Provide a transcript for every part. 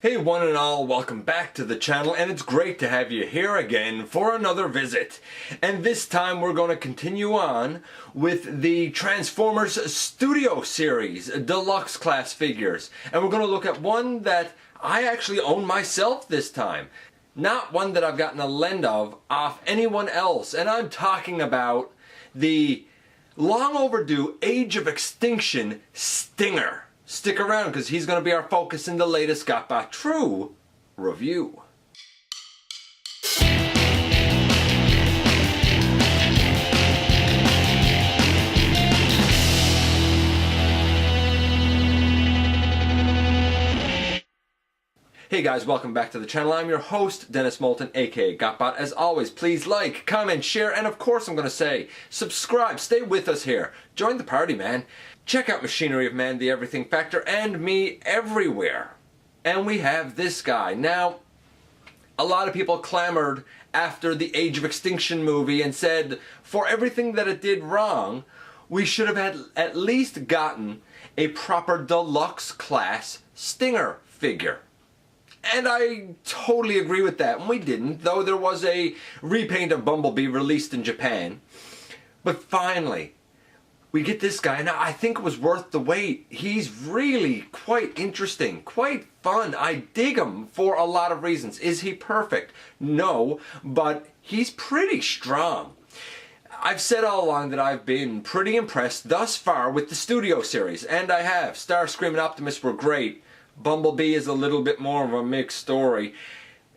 Hey one and all, welcome back to the channel, and it's great to have you here again for another visit. And this time we're going to continue on with the Transformers Studio Series Deluxe class figures. And we're going to look at one that I actually own myself this time. Not one that I've gotten a lend of off anyone else. And I'm talking about the long overdue Age of Extinction Stinger. Stick around because he's going to be our focus in the latest GotBot True review. Hey guys, welcome back to the channel. I'm your host, Dennis Moulton, aka GotBot. As always, please like, comment, share, and of course I'm going to say, subscribe, stay with us here. Join the party, man. Check out Machinery of Man, The Everything Factor, and me everywhere. And we have this guy. Now, a lot of people clamored after the Age of Extinction movie and said, for everything that it did wrong, we should have had at least gotten a proper deluxe class Stinger figure. And I totally agree with that, and we didn't, though there was a repaint of Bumblebee released in Japan. But finally, we get this guy, and I think it was worth the wait. He's really quite interesting, quite fun. I dig him for a lot of reasons. Is he perfect? No, but he's pretty strong. I've said all along that I've been pretty impressed thus far with the Studio Series, and I have. Starscream and Optimus were great. Bumblebee is a little bit more of a mixed story.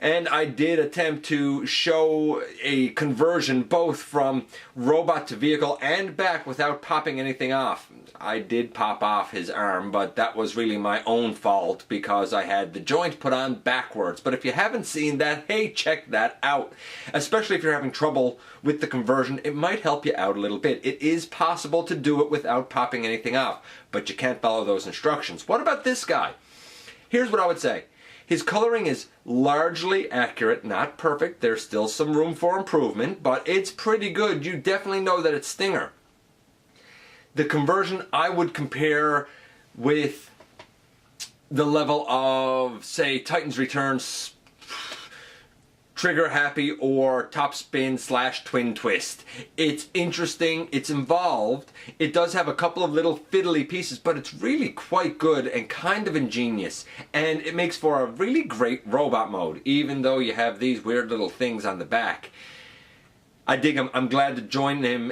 And I did attempt to show a conversion both from robot to vehicle and back without popping anything off. I did pop off his arm, but that was really my own fault because I had the joint put on backwards. But if you haven't seen that, hey, check that out. Especially if you're having trouble with the conversion, it might help you out a little bit. It is possible to do it without popping anything off, but you can't follow those instructions. What about this guy? Here's what I would say. His coloring is largely accurate, not perfect. There's still some room for improvement, but it's pretty good. You definitely know that it's Stinger. The conversion I would compare with the level of, say, Titans Returns, Trigger Happy, or Top Spin / Twin Twist. It's interesting, it's involved, it does have a couple of little fiddly pieces, but it's really quite good and kind of ingenious. And it makes for a really great robot mode, even though you have these weird little things on the back. I dig him. I'm glad to join him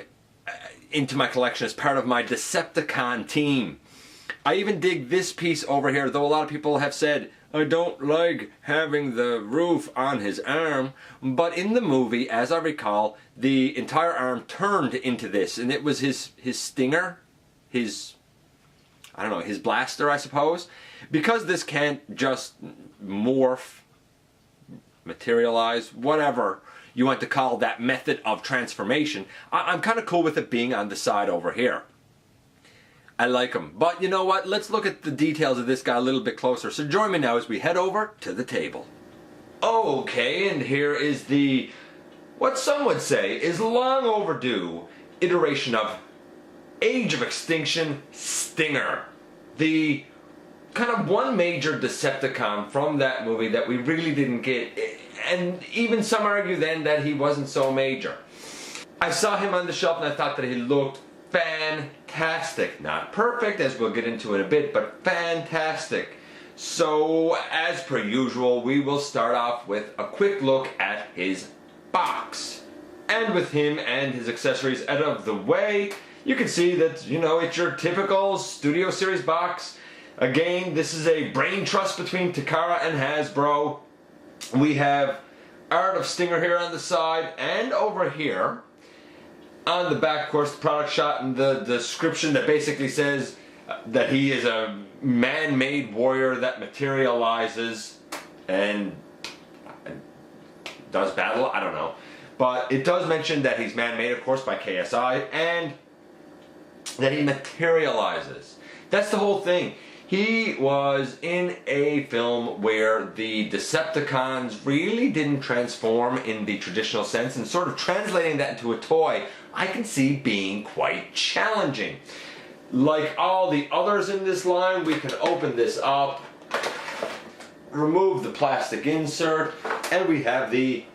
into my collection as part of my Decepticon team. I even dig this piece over here, though a lot of people have said, I don't like having the roof on his arm, but in the movie, as I recall, the entire arm turned into this, and it was his stinger, his blaster, I suppose. Because this can't just morph, materialize, whatever you want to call that method of transformation, I'm kind of cool with it being on the side over here. I like him. But you know what? Let's look at the details of this guy a little bit closer. So join me now as we head over to the table. Okay, and here is the, what some would say is long overdue iteration of Age of Extinction Stinger. The kind of one major Decepticon from that movie that we really didn't get. And even some argue then that he wasn't so major. I saw him on the shelf and I thought that he looked fantastic. Not perfect, as we'll get into in a bit, but fantastic. So, as per usual, we will start off with a quick look at his box. And with him and his accessories out of the way, you can see that, you know, it's your typical Studio Series box. Again, this is a brain trust between Takara and Hasbro. We have art of Stinger here on the side and over here. On the back, of course, the product shot and the description that basically says that he is a man-made warrior that materializes and does battle. I don't know. But it does mention that he's man-made, of course, by KSI, and that he materializes. That's the whole thing. He was in a film where the Decepticons really didn't transform in the traditional sense, and sort of translating that into a toy I can see being quite challenging. Like all the others in this line, we can open this up remove the plastic insert, and we have the,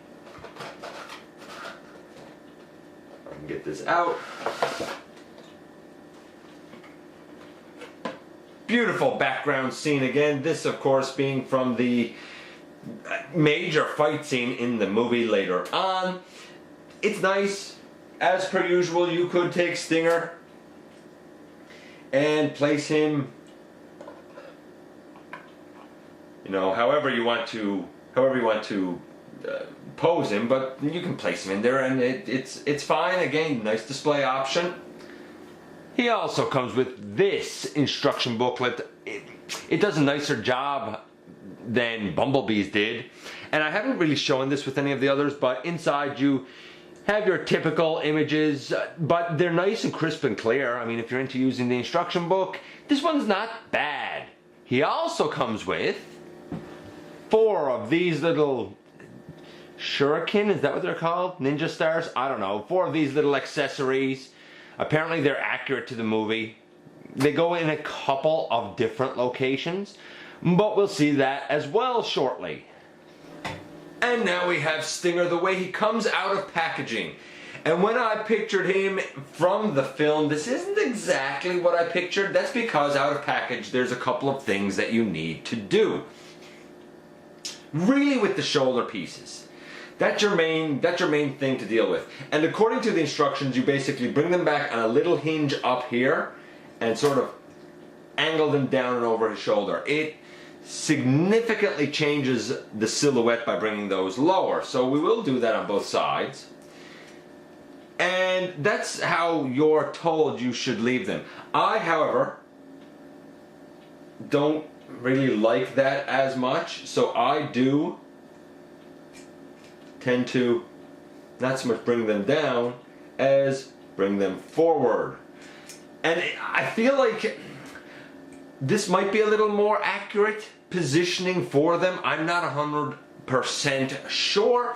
I can get this out. Beautiful background scene again. This, of course, being from the major fight scene in the movie later on. It's nice. As per usual, you could take Stinger and place him, you know, however you want to pose him, but you can place him in there, and it's fine. Again, nice display option. He also comes with this instruction booklet. It does a nicer job than Bumblebee's did, and I haven't really shown this with any of the others, but inside you have your typical images, but they're nice and crisp and clear. I mean, if you're into using the instruction book, this one's not bad. He also comes with 4 of these little shuriken, is that what they're called? Ninja stars? I don't know. 4 of these little accessories. Apparently they're accurate to the movie. They go in a couple of different locations, but we'll see that as well shortly. And now we have Stinger, the way he comes out of packaging. And when I pictured him from the film, this isn't exactly what I pictured. That's because out of package, there's a couple of things that you need to do. Really with the shoulder pieces. That's your main thing to deal with. And according to the instructions, you basically bring them back on a little hinge up here and sort of angle them down and over his shoulder. It significantly changes the silhouette by bringing those lower. So we will do that on both sides. And that's how you're told you should leave them. I, however, don't really like that as much, so I do tend to not so much bring them down as bring them forward. And I feel like this might be a little more accurate positioning for them. I'm not 100% sure.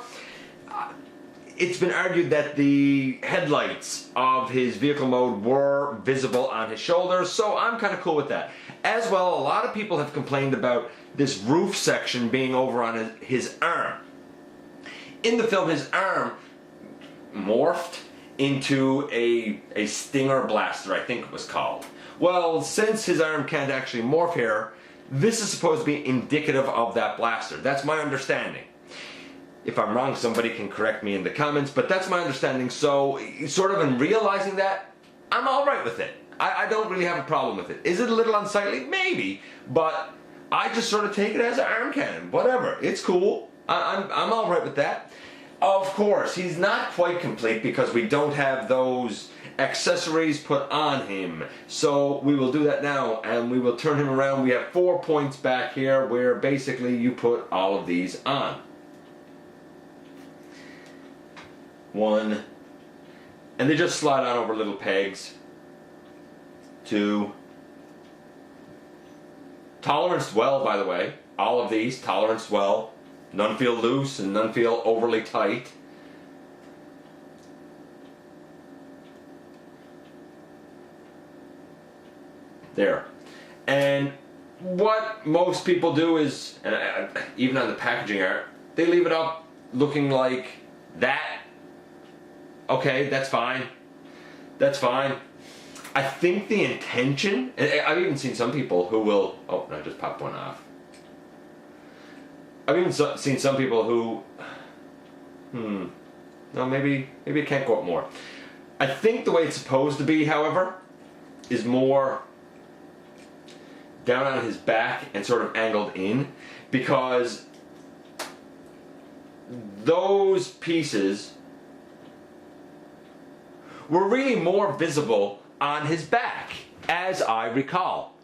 It's been argued that the headlights of his vehicle mode were visible on his shoulders, so I'm kind of cool with that. As well, a lot of people have complained about this roof section being over on his arm. In the film, his arm morphed into a Stinger blaster, I think it was called. Well, since his arm can't actually morph here, this is supposed to be indicative of that blaster. That's my understanding. If I'm wrong, somebody can correct me in the comments, but that's my understanding. So, sort of in realizing that, I'm alright with it. I don't really have a problem with it. Is it a little unsightly? Maybe, but I just sort of take it as an arm cannon. Whatever, it's cool. I'm alright with that. Of course, he's not quite complete because we don't have those accessories put on him. So we will do that now, and we will turn him around. We have 4 points back here where basically you put all of these on. 1, and they just slide on over little pegs. 2, tolerance well, by the way. All of these tolerance well. None feel loose and none feel overly tight. There. And what most people do is, and even on the packaging art, they leave it up looking like that. Okay, that's fine. That's fine. I think the intention, and I've even seen some people who will, oh, no, I just popped one off. I've even seen some people who, no, maybe it can't go up more. I think the way it's supposed to be, however, is more down on his back and sort of angled in, because those pieces were really more visible on his back, as I recall.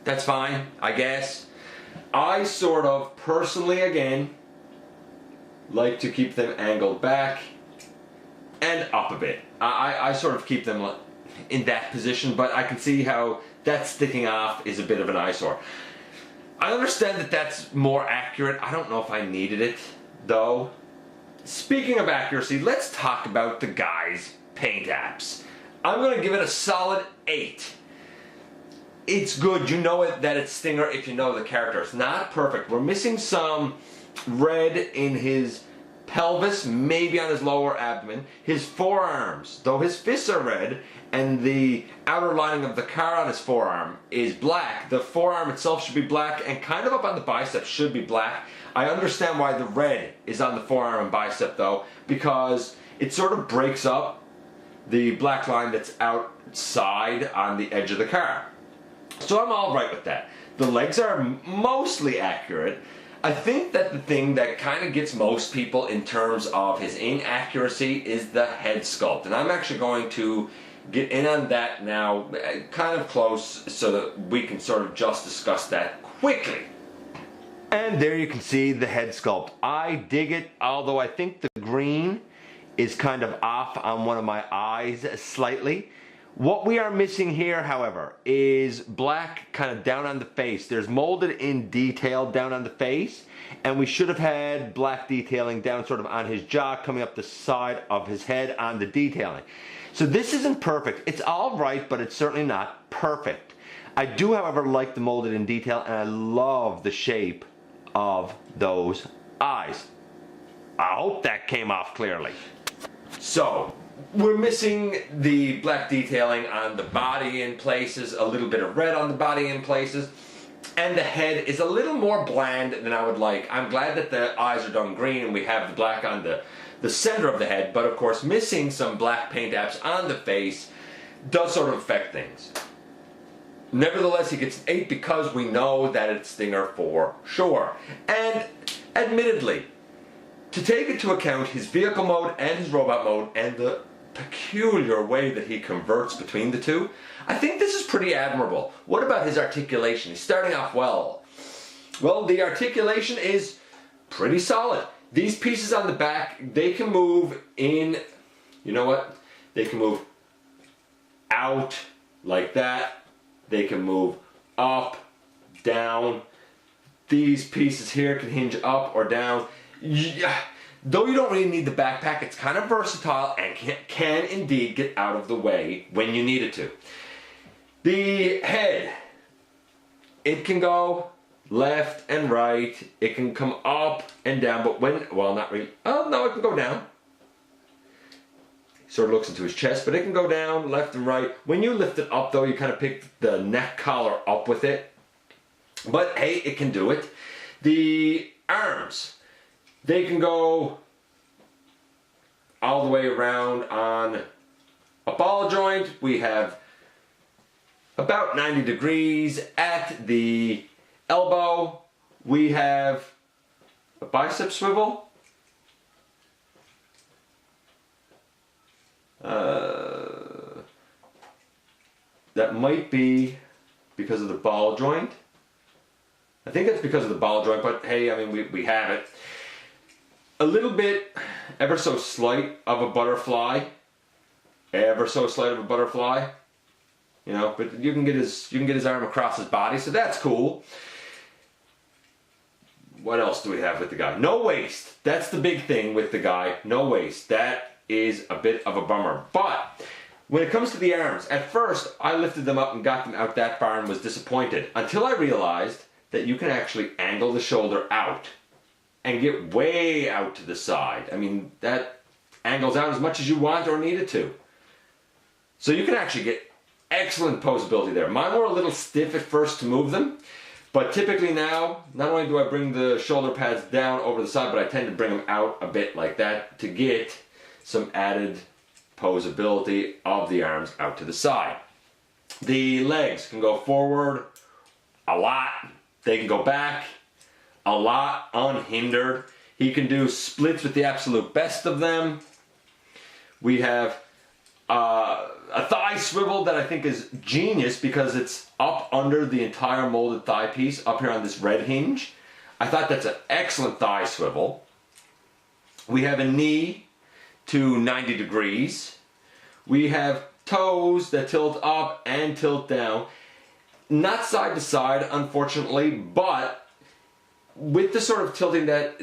That's fine, I guess. I sort of, personally again, like to keep them angled back and up a bit. I sort of keep them in that position, but I can see how that sticking off is a bit of an eyesore. I understand that that's more accurate. I don't know if I needed it, though. Speaking of accuracy, let's talk about the guy's paint apps. I'm going to give it a solid 8. it's good. You know that it's Stinger if you know the character. It's not perfect. We're missing some red in his pelvis, maybe on his lower abdomen. His forearms, though his fists are red, and the outer lining of the car on his forearm is black. The forearm itself should be black, and kind of up on the bicep should be black. I understand why the red is on the forearm and bicep though, because it sort of breaks up the black line that's outside on the edge of the car. So I'm all right with that. The legs are mostly accurate. I think that the thing that kind of gets most people in terms of his inaccuracy is the head sculpt. And I'm actually going to get in on that now, kind of close, so that we can sort of just discuss that quickly. And there you can see the head sculpt. I dig it, although I think the green is kind of off on one of my eyes slightly. What we are missing here, however, is black kind of down on the face. There's molded in detail down on the face, and we should have had black detailing down sort of on his jaw, coming up the side of his head on the detailing. So this isn't perfect. It's all right, but it's certainly not perfect. I do, however, like the molded in detail, and I love the shape of those eyes. I hope that came off clearly. So, we're missing the black detailing on the body in places, a little bit of red on the body in places, and the head is a little more bland than I would like. I'm glad that the eyes are done green and we have the black on the center of the head, but of course missing some black paint apps on the face does sort of affect things. Nevertheless, he gets an 8 because we know that it's Stinger for sure. And admittedly, to take into account his vehicle mode and his robot mode and the peculiar way that he converts between the two, I think this is pretty admirable. What about his articulation? He's starting off well. Well, the articulation is pretty solid. These pieces on the back, they can move in, you know what? They can move out like that. They can move up, down. These pieces here can hinge up or down. Yeah. Though you don't really need the backpack, it's kind of versatile and can indeed get out of the way when you need it to. The head, it can go left and right. It can come up and down, but when, well, not really. Oh, no, it can go down. Sort of looks into his chest, but it can go down left and right. When you lift it up, though, you kind of pick the neck collar up with it. But hey, it can do it. The arms, they can go all the way around on a ball joint. We have about 90 degrees at the elbow. We have a bicep swivel. That might be because of the ball joint. I think that's because of the ball joint, but hey, I mean, we have it. A little bit, ever so slight of a butterfly. Ever so slight of a butterfly. You know, but you can get his arm across his body, so that's cool. What else do we have with the guy? No waist. That's the big thing with the guy. No waist. That is a bit of a bummer. But when it comes to the arms, at first I lifted them up and got them out that far and was disappointed until I realized that you can actually angle the shoulder out and get way out to the side. I mean, that angles out as much as you want or need it to. So you can actually get excellent posability there. Mine were a little stiff at first to move them, but typically now, not only do I bring the shoulder pads down over the side, but I tend to bring them out a bit like that to get some added posability of the arms out to the side. The legs can go forward a lot. They can go back a lot unhindered. He can do splits with the absolute best of them. We have a thigh swivel that I think is genius because it's up under the entire molded thigh piece up here on this red hinge. I thought that's an excellent thigh swivel. We have a knee to 90 degrees. We have toes that tilt up and tilt down. Not side to side, unfortunately, but with the sort of tilting that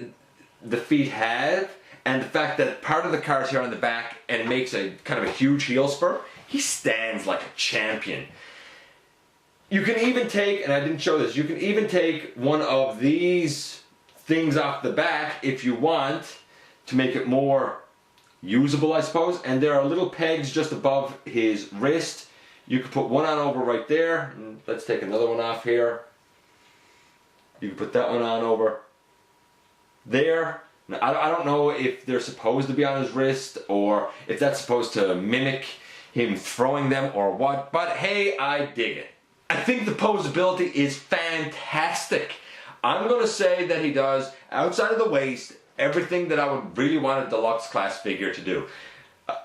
the feet have, and the fact that part of the car is here on the back and it makes a kind of a huge heel spur, he stands like a champion. You can even take, and I didn't show this, you can even take one of these things off the back if you want to make it more usable, I suppose. And there are little pegs just above his wrist. You can put one on over right there. And let's take another one off here. You can put that one on over there. Now, I don't know if they're supposed to be on his wrist or if that's supposed to mimic him throwing them or what, but hey, I dig it. I think the posability is fantastic. I'm going to say that he does, outside of the waist, everything that I would really want a deluxe class figure to do.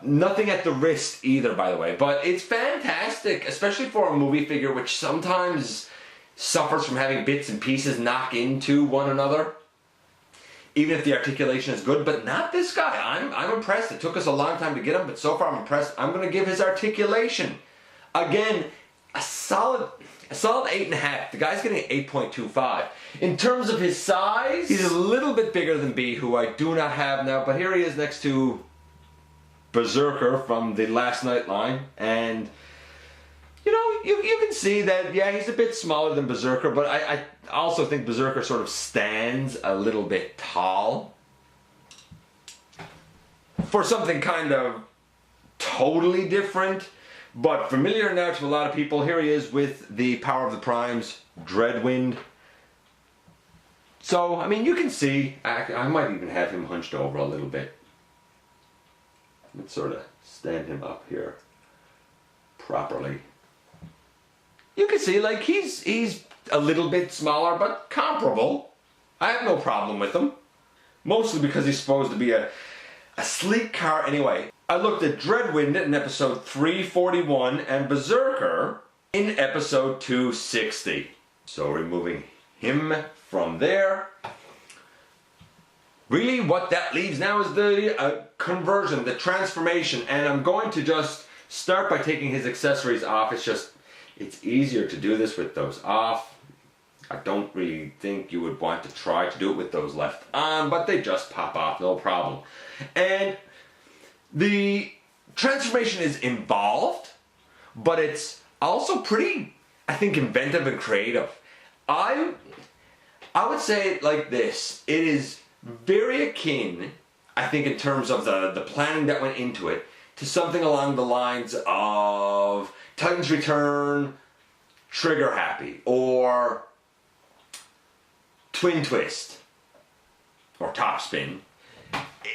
Nothing at the wrist either, by the way, but it's fantastic, especially for a movie figure which sometimes suffers from having bits and pieces knock into one another. Even if the articulation is good, but not this guy. I'm impressed. It took us a long time to get him, but so far I'm impressed. I'm going to give his articulation, again, a solid 8.5. The guy's getting an 8.25. In terms of his size, he's a little bit bigger than B, who I do not have now, but here he is next to Berserker from the Last Night line, and you know, you can see that, yeah, he's a bit smaller than Berserker, but I also think Berserker sort of stands a little bit tall for something kind of totally different, but familiar now to a lot of people. Here he is with the Power of the Primes Dreadwind. So, I mean, you can see, I might even have him hunched over a little bit. Let's sort of stand him up here properly. You can see, like, he's a little bit smaller, but comparable. I have no problem with him. Mostly because he's supposed to be a sleek car anyway. I looked at Dreadwind in episode 341 and Berserker in episode 260. So removing him from there. Really what that leaves now is the conversion, the transformation. And I'm going to just start by taking his accessories off. It's easier to do this with those off. I don't really think you would want to try to do it with those left on, but they just pop off, no problem. And the transformation is involved, but it's also pretty, I think, inventive and creative. I would say it like this. It is very akin, I think, in terms of the planning that went into it, to something along the lines of Titan's Return, Trigger Happy, or Twin Twist, or Top Spin.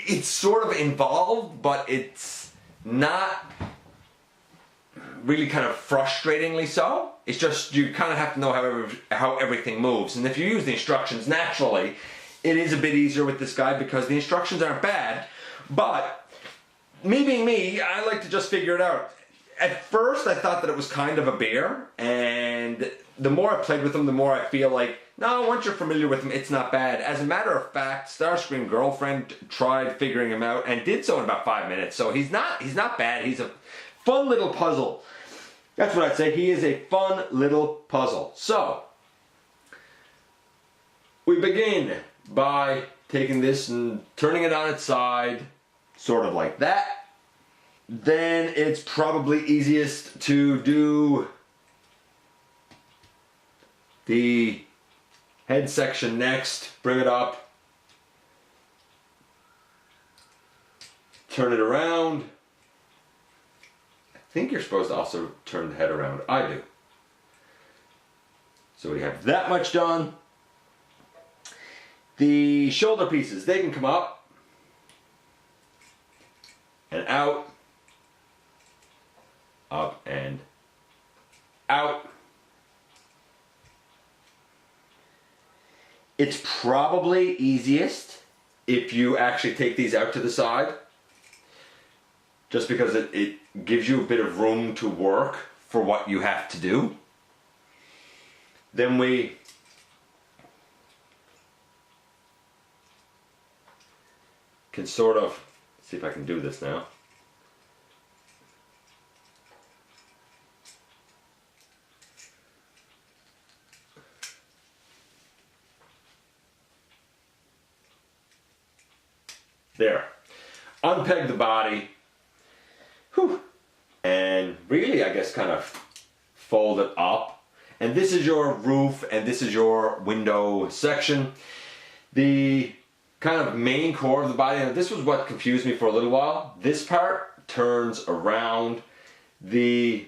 It's sort of involved, but it's not really kind of frustratingly so. It's just you kind of have to know how everything moves. And if you use the instructions naturally, it is a bit easier with this guy because the instructions aren't bad. But me being me, I like to just figure it out. At first, I thought that it was kind of a bear, and the more I played with him, the more I feel like, no, once you're familiar with him, it's not bad. As a matter of fact, Starscream Girlfriend tried figuring him out and did so in about 5 minutes. So he's not bad. He's a fun little puzzle. That's what I'd say. He is a fun little puzzle. So we begin by taking this and turning it on its side, sort of like that. Then it's probably easiest to do the head section next. Bring it up, turn it around. I think you're supposed to also turn the head around. I do. So we have that much done. The shoulder pieces, they can come up and out. Up and out. It's probably easiest if you actually take these out to the side, just because it gives you a bit of room to work for what you have to do. Then we can sort of, see if I can do this now. There. Unpeg the body. Whew. And really, I guess, kind of fold it up. and this is your roof, and this is your window section. The kind of main core of the body, and this was what confused me for a little while. This part turns around. The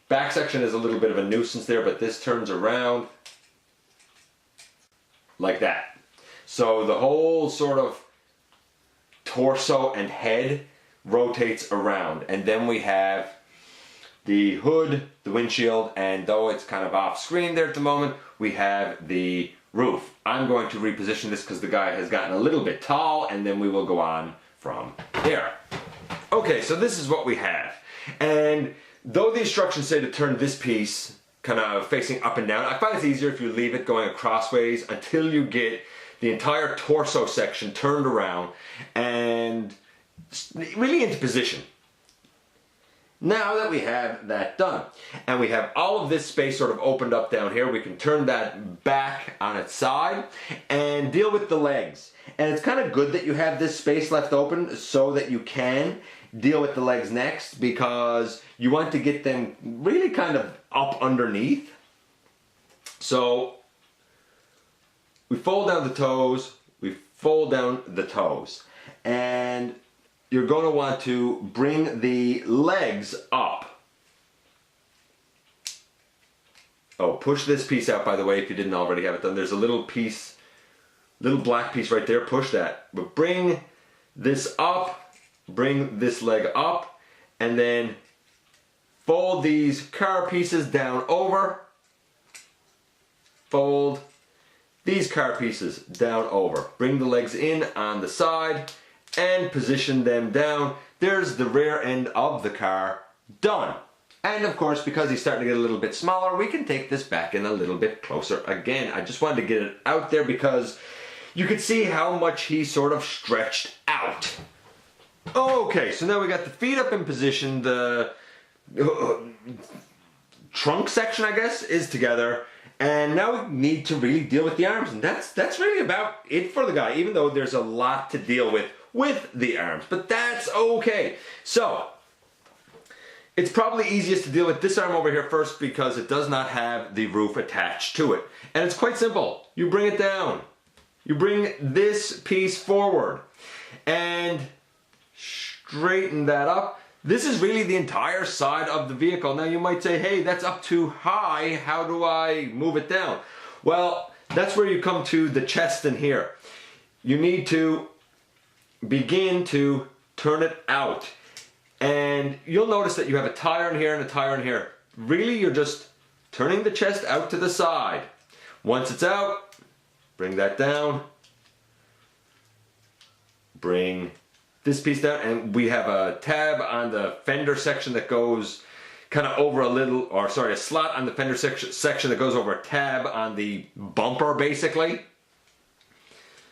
back section is a little bit of a nuisance there, but this turns around like that. So the whole sort of torso and head rotates around, and then we have the hood, the windshield, and though it's kind of off screen there at the moment, we have the roof. I'm going to reposition this because the guy has gotten a little bit tall, and then we will go on from there. Okay, so this is what we have. And though the instructions say to turn this piece kind of facing up and down, I find it's easier if you leave it going crossways until you get the entire torso section turned around and really into position. Now that we have that done, and we have all of this space sort of opened up down here, we can turn that back on its side and deal with the legs. And it's kind of good that you have this space left open so that you can deal with the legs next, because you want to get them really kind of up underneath. So we fold down the toes, we fold down the toes, and you're going to want to bring the legs up. Oh, push this piece out, by the way, if you didn't already have it done. There's a little piece, little black piece right there. Push that. But bring this up, bring this leg up, and then fold these car pieces down over. Fold these car pieces down over. Bring the legs in on the side and position them down. There's the rear end of the car done. And of course, because he's starting to get a little bit smaller, we can take this back in a little bit closer again. I just wanted to get it out there because you could see how much he sort of stretched out. Okay, so now we got the feet up in position. The trunk section, I guess, is together. And now we need to really deal with the arms. And that's really about it for the guy, even though there's a lot to deal with the arms. But that's okay. So it's probably easiest to deal with this arm over here first because it does not have the roof attached to it. And it's quite simple. You bring it down. You bring this piece forward and straighten that up. This is really the entire side of the vehicle. Now you might say, hey, that's up too high. How do I move it down? Well, that's where you come to the chest in here. You need to begin to turn it out. And you'll notice that you have a tire in here and a tire in here. Really, you're just turning the chest out to the side. Once it's out, bring that down. Bring this piece down, and we have a tab on the fender section that goes kind of over a little, or sorry, a slot on the fender section that goes over a tab on the bumper, basically.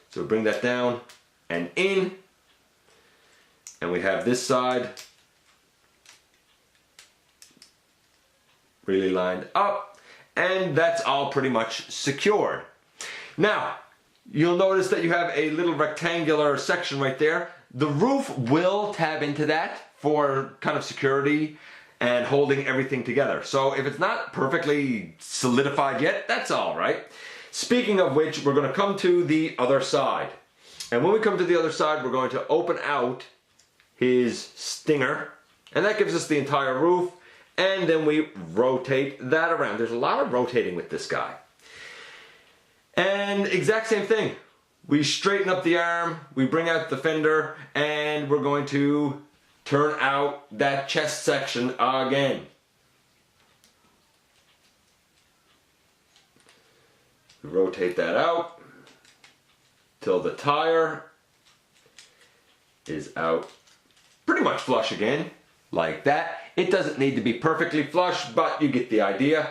So we bring that down and in, and we have this side really lined up, and that's all pretty much secured. Now, you'll notice that you have a little rectangular section right there. The roof will tab into that for kind of security and holding everything together. So if it's not perfectly solidified yet, that's all right. Speaking of which, we're going to come to the other side. And when we come to the other side, we're going to open out his stinger. And that gives us the entire roof. And then we rotate that around. There's a lot of rotating with this guy. And exact same thing. We straighten up the arm, we bring out the fender, and we're going to turn out that chest section again. We rotate that out till the tire is out pretty much flush again, like that. It doesn't need to be perfectly flush, but you get the idea.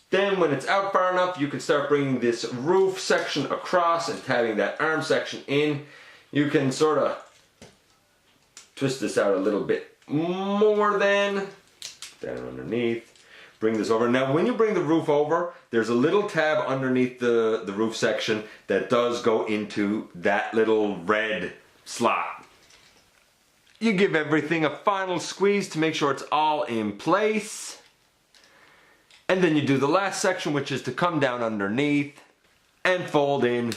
Then when it's out far enough, you can start bringing this roof section across and tabbing that arm section in. You can sort of twist this out a little bit more than down underneath. Bring this over. Now when you bring the roof over, there's a little tab underneath the roof section that does go into that little red slot. You give everything a final squeeze to make sure it's all in place. And then you do the last section, which is to come down underneath and fold in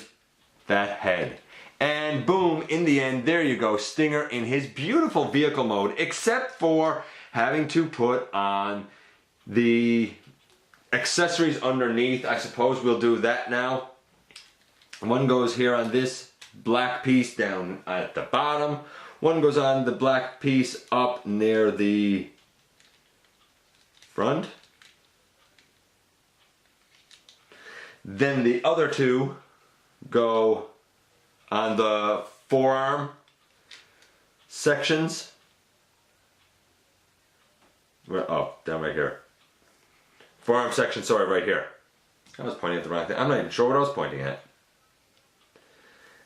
that head. And boom, in the end, there you go, Stinger in his beautiful vehicle mode, except for having to put on the accessories underneath. I suppose we'll do that now. One goes here on this black piece down at the bottom. One goes on the black piece up near the front. Then the other two go on the forearm sections. Oh, down right here. Forearm section, sorry, right here. I was pointing at the wrong thing. I'm not even sure what I was pointing at.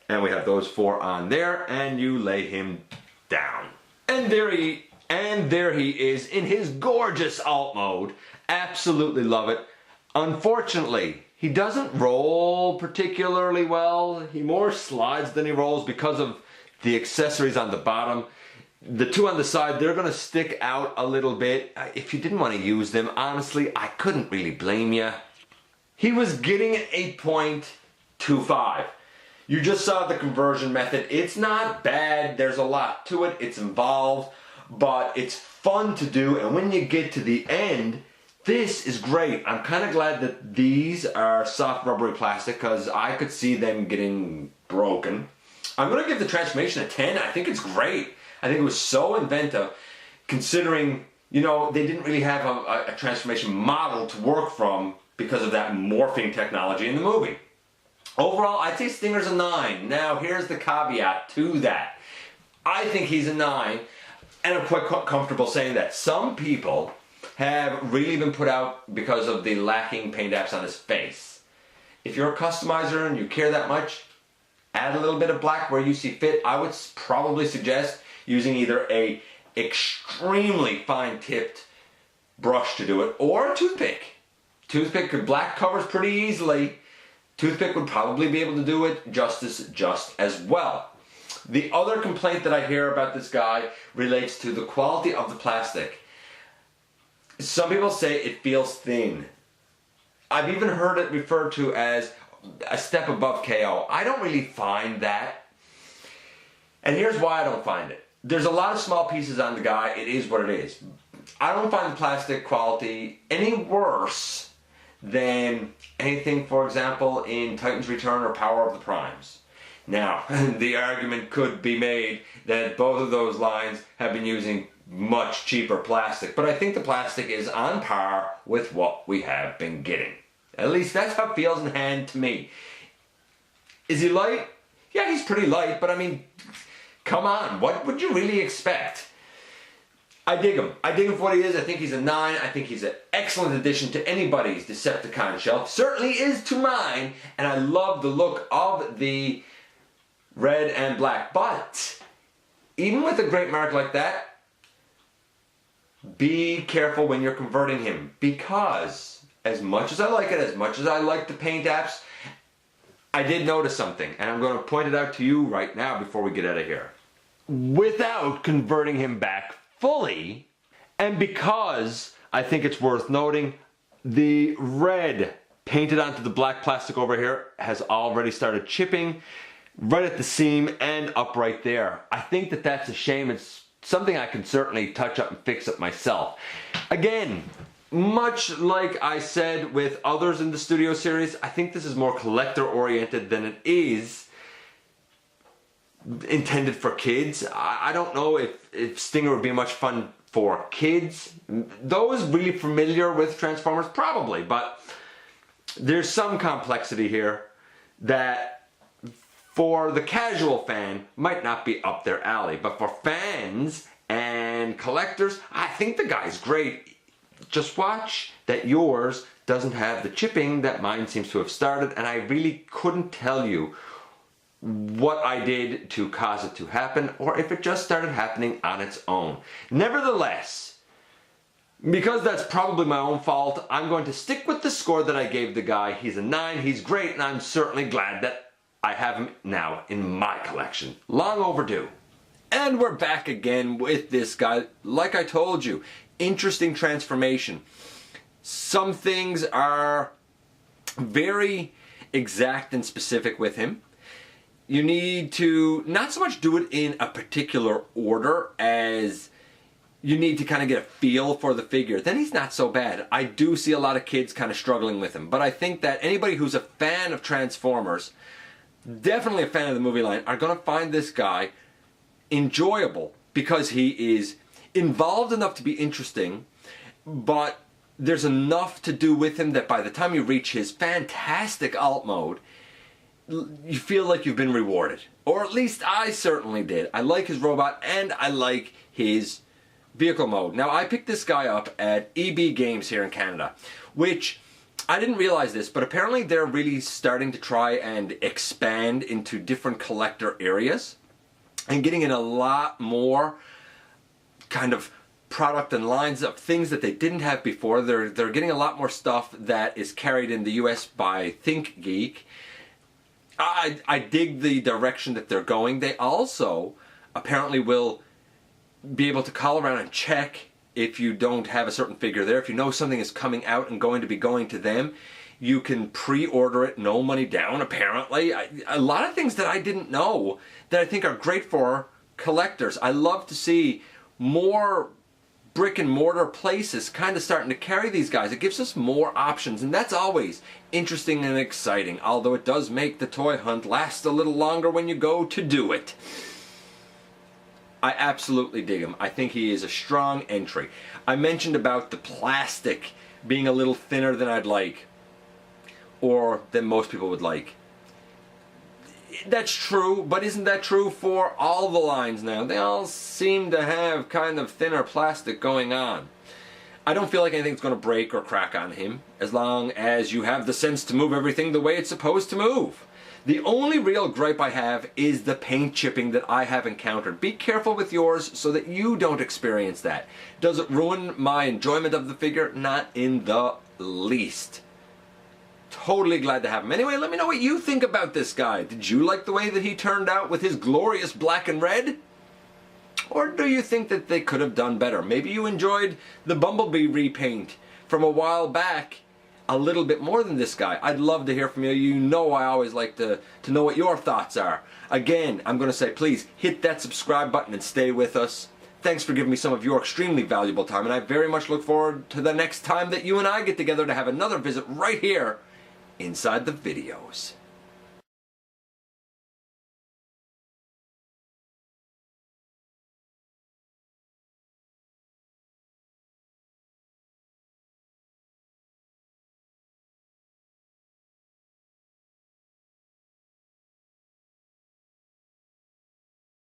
And we have those four on there, and you lay him down. And there he is in his gorgeous alt mode. Absolutely love it. Unfortunately, he doesn't roll particularly well. He more slides than he rolls because of the accessories on the bottom. The two on the side, they're going to stick out a little bit. If you didn't want to use them, honestly, I couldn't really blame you. He was getting 8.25. You just saw the conversion method. It's not bad. There's a lot to it. It's involved, but it's fun to do. And when you get to the end, this is great. I'm kind of glad that these are soft rubbery plastic because I could see them getting broken. I'm going to give the transformation a 10. I think it's great. I think it was so inventive considering, you know, they didn't really have a transformation model to work from because of that morphing technology in the movie. Overall, I'd say Stinger's a 9. Now, here's the caveat to that. I think he's a 9, and I'm quite comfortable saying that. Some people have really been put out because of the lacking paint apps on his face. If you're a customizer and you care that much, add a little bit of black where you see fit. I would probably suggest using either a extremely fine-tipped brush to do it, or a toothpick. Black covers pretty easily. Toothpick would probably be able to do it just as well. The other complaint that I hear about this guy relates to the quality of the plastic. Some people say it feels thin. I've even heard it referred to as a step above KO. I don't really find that. And here's why I don't find it. There's a lot of small pieces on the guy. It is what it is. I don't find the plastic quality any worse than anything, for example, in Titan's Return or Power of the Primes. Now, the argument could be made that both of those lines have been using much cheaper plastic, but I think the plastic is on par with what we have been getting. At least that's how it feels in hand to me. Is he light? Yeah, he's pretty light, but I mean, come on, what would you really expect? I dig him. I dig him for what he is. I think he's a 9. I think he's an excellent addition to anybody's Decepticon shelf. Certainly is to mine, and I love the look of the red and black. But even with a great mark like that, be careful when you're converting him, because as much as I like it, as much as I like the paint apps, I did notice something, and I'm going to point it out to you right now before we get out of here. Without converting him back fully, and because I think it's worth noting, the red painted onto the black plastic over here has already started chipping right at the seam and up right there. I think that that's a shame. It's something I can certainly touch up and fix up myself. Again, much like I said with others in the Studio series, I think this is more collector oriented than it is intended for kids. I don't know if Stinger would be much fun for kids. Those really familiar with Transformers, probably, but there's some complexity here that for the casual fan might not be up their alley, but for fans and collectors, I think the guy's great. Just watch that yours doesn't have the chipping that mine seems to have started, and I really couldn't tell you what I did to cause it to happen, or if it just started happening on its own. Nevertheless, because that's probably my own fault, I'm going to stick with the score that I gave the guy. He's a 9, he's great, and I'm certainly glad that I have him now in my collection. Long overdue. And we're back again with this guy. Like I told you, interesting transformation. Some things are very exact and specific with him. You need to not so much do it in a particular order as you need to kind of get a feel for the figure. Then he's not so bad. I do see a lot of kids kind of struggling with him, but I think that anybody who's a fan of Transformers, definitely a fan of the movie line, are going to find this guy enjoyable because he is involved enough to be interesting, but there's enough to do with him that by the time you reach his fantastic alt mode, you feel like you've been rewarded. Or at least I certainly did. I like his robot and I like his vehicle mode. Now, I picked this guy up at EB Games here in Canada, which I didn't realize this, but apparently they're really starting to try and expand into different collector areas and getting in a lot more kind of product and lines of things that they didn't have before. They're getting a lot more stuff that is carried in the US by ThinkGeek. I dig the direction that they're going. They also apparently will be able to call around and check if you don't have a certain figure there. If you know something is coming out and going to be going to them, you can pre-order it, no money down, apparently. A lot of things that I didn't know that I think are great for collectors. I love to see more brick and mortar places kind of starting to carry these guys. It gives us more options, and that's always interesting and exciting, although it does make the toy hunt last a little longer when you go to do it. I absolutely dig him. I think he is a strong entry. I mentioned about the plastic being a little thinner than I'd like, or than most people would like. That's true, but isn't that true for all the lines now? They all seem to have kind of thinner plastic going on. I don't feel like anything's going to break or crack on him, as long as you have the sense to move everything the way it's supposed to move. The only real gripe I have is the paint chipping that I have encountered. Be careful with yours so that you don't experience that. Does it ruin my enjoyment of the figure? Not in the least. Totally glad to have him. Anyway, let me know what you think about this guy. Did you like the way that he turned out with his glorious black and red? Or do you think that they could have done better? Maybe you enjoyed the Bumblebee repaint from a while back a little bit more than this guy. I'd love to hear from you. You know I always like to know what your thoughts are. Again, I'm going to say please hit that subscribe button and stay with us. Thanks for giving me some of your extremely valuable time, and I very much look forward to the next time that you and I get together to have another visit right here inside the videos.